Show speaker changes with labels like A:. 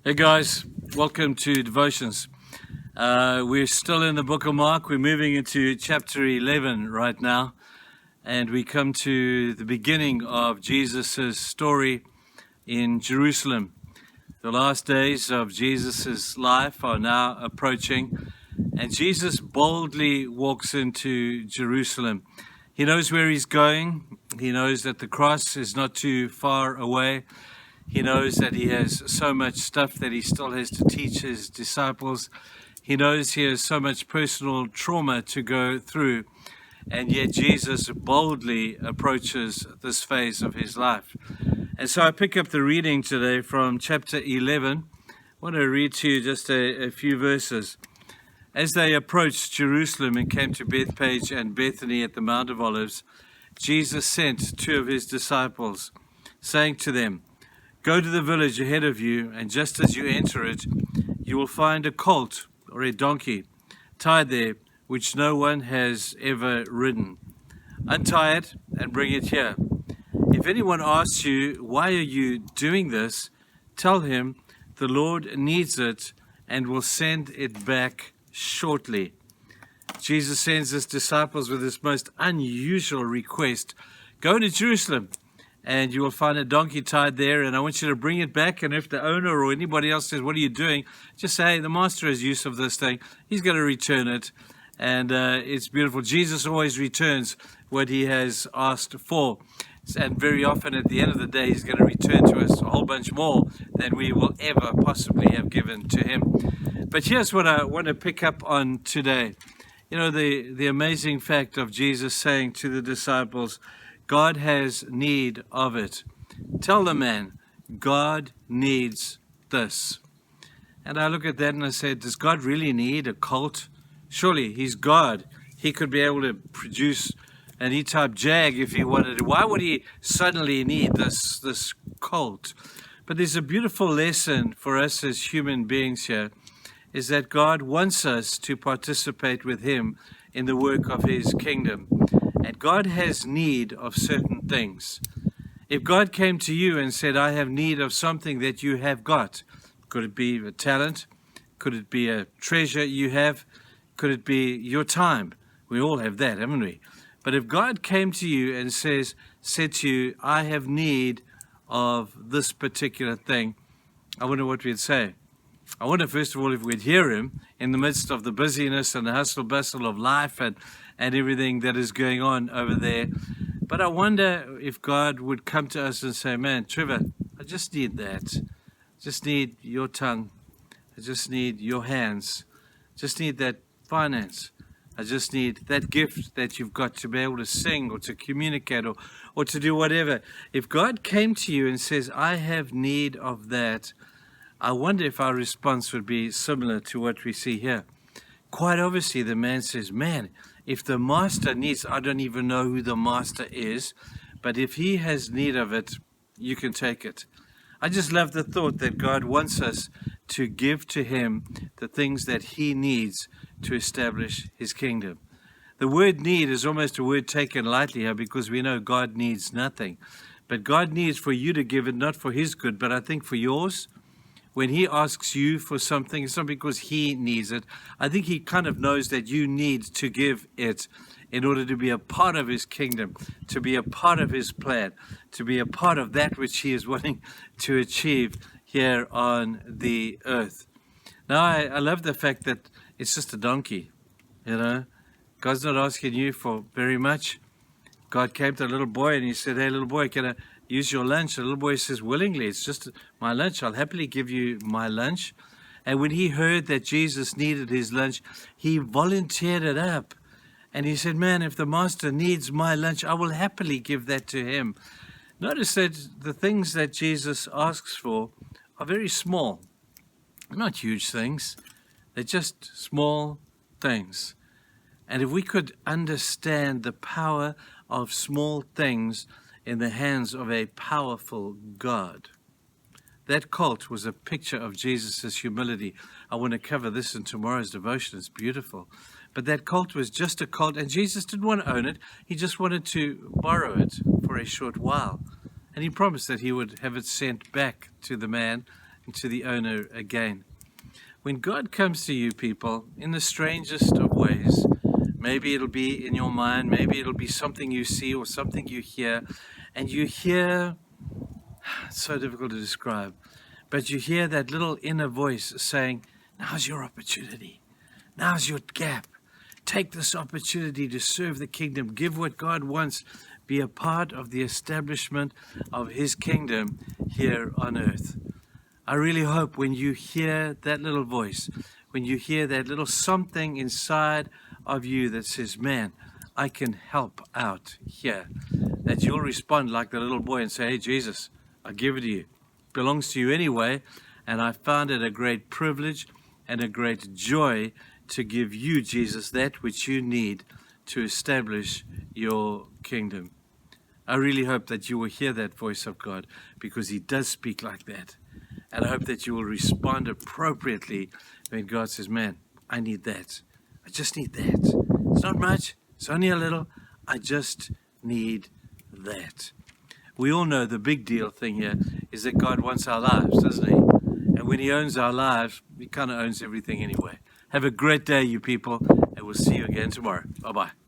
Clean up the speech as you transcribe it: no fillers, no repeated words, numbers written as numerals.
A: Hey guys, welcome to Devotions. We're still in the book of Mark. We're moving into chapter 11 right now, and we come to the beginning of Jesus' story in Jerusalem. The last days of Jesus' life are now approaching, and Jesus boldly walks into Jerusalem. He knows where he's going. He knows that the cross is not too far away. He knows that he has so much stuff that he still has to teach his disciples. He knows he has so much personal trauma to go through, and yet Jesus boldly approaches this phase of his life. And so I pick up the reading today from chapter 11. I want to read to you just a few verses. As they approached Jerusalem and came to Bethphage and Bethany at the Mount of Olives, Jesus sent two of his disciples, saying to them, "Go to the village ahead of you, and just as you enter it, you will find a colt or a donkey tied there, which no one has ever ridden. Untie it and bring it here. If anyone asks you, 'Why are you doing this?' tell him, 'The Lord needs it and will send it back shortly.'" Jesus sends his disciples with this most unusual request. Go to Jerusalem, and you will find a donkey tied there, and I want you to bring it back. And if the owner or anybody else says, "What are you doing?" just say, "Hey, the master has use of this thing. He's going to return it." And it's beautiful. Jesus always returns what he has asked for. And very often at the end of the day, he's going to return to us a whole bunch more than we will ever possibly have given to him. But here's what I want to pick up on today. You know, the amazing fact of Jesus saying to the disciples, God has need of it. Tell the man, God needs this. And I look at that and I say, does God really need a colt? Surely he's God. He could be able to produce an E-type Jag if he wanted to. Why would he suddenly need this colt? But there's a beautiful lesson for us as human beings here, is that God wants us to participate with him in the work of his kingdom. And God has need of certain things. If God came to you and said, "I have need of something that you have got," could it be a talent? Could it be a treasure you have? Could it be your time? We all have that, haven't we? But if God came to you and said to you, "I have need of this particular thing," I wonder what we'd say. I wonder, first of all, if we'd hear him in the midst of the busyness and the hustle bustle of life and everything that is going on over there. But I wonder if God would come to us and say, "Man, Trevor, I just need that. I just need your tongue. I just need your hands. I just need that finance. I just need that gift that you've got to be able to sing or to communicate or to do whatever." If God came to you and says, "I have need of that," I wonder if our response would be similar to what we see here. Quite obviously, the man says, "Man, if the master needs, I don't even know who the master is, but if he has need of it, you can take it." I just love the thought that God wants us to give to him the things that he needs to establish his kingdom. The word need is almost a word taken lightly here because we know God needs nothing. But God needs for you to give it, not for his good, but I think for yours. When he asks you for something, it's not because he needs it. I think he kind of knows that you need to give it in order to be a part of his kingdom, to be a part of his plan, to be a part of that which he is wanting to achieve here on the earth. Now, I love the fact that it's just a donkey, you know. God's not asking you for very much. God came to a little boy and he said, "Hey, little boy, can I use your lunch?" The little boy says, "Willingly, it's just my lunch. I'll happily give you my lunch." And when he heard that Jesus needed his lunch, he volunteered it up. And he said, "Man, if the master needs my lunch, I will happily give that to him." Notice that the things that Jesus asks for are very small. Not huge things. They're just small things. And if we could understand the power of small things in the hands of a powerful God. That colt was a picture of Jesus' humility. I want to cover this in tomorrow's devotion. It's beautiful. But that colt was just a colt, and Jesus didn't want to own it. He just wanted to borrow it for a short while. And he promised that he would have it sent back to the man to the owner again. When God comes to you, people, in the strangest of ways, maybe it'll be in your mind, maybe it'll be something you see or something you hear, and you hear, it's so difficult to describe, but you hear that little inner voice saying, now's your opportunity. Now's your gap. Take this opportunity to serve the kingdom. Give what God wants. Be a part of the establishment of his kingdom here on earth. I really hope when you hear that little voice, when you hear that little something inside of you that says, man, I can help out here, that you'll respond like the little boy and say, hey, Jesus, I give it to you. It belongs to you anyway, and I found it a great privilege and a great joy to give you, Jesus, that which you need to establish your kingdom. I really hope that you will hear that voice of God, because he does speak like that. And I hope that you will respond appropriately when God says, man, I need that. I just need that. It's not much. It's only a little. I just need that. We all know the big deal thing here is that God wants our lives, doesn't he? And when he owns our lives, he kind of owns everything anyway. Have a great day, you people, and we'll see you again tomorrow. Bye-bye.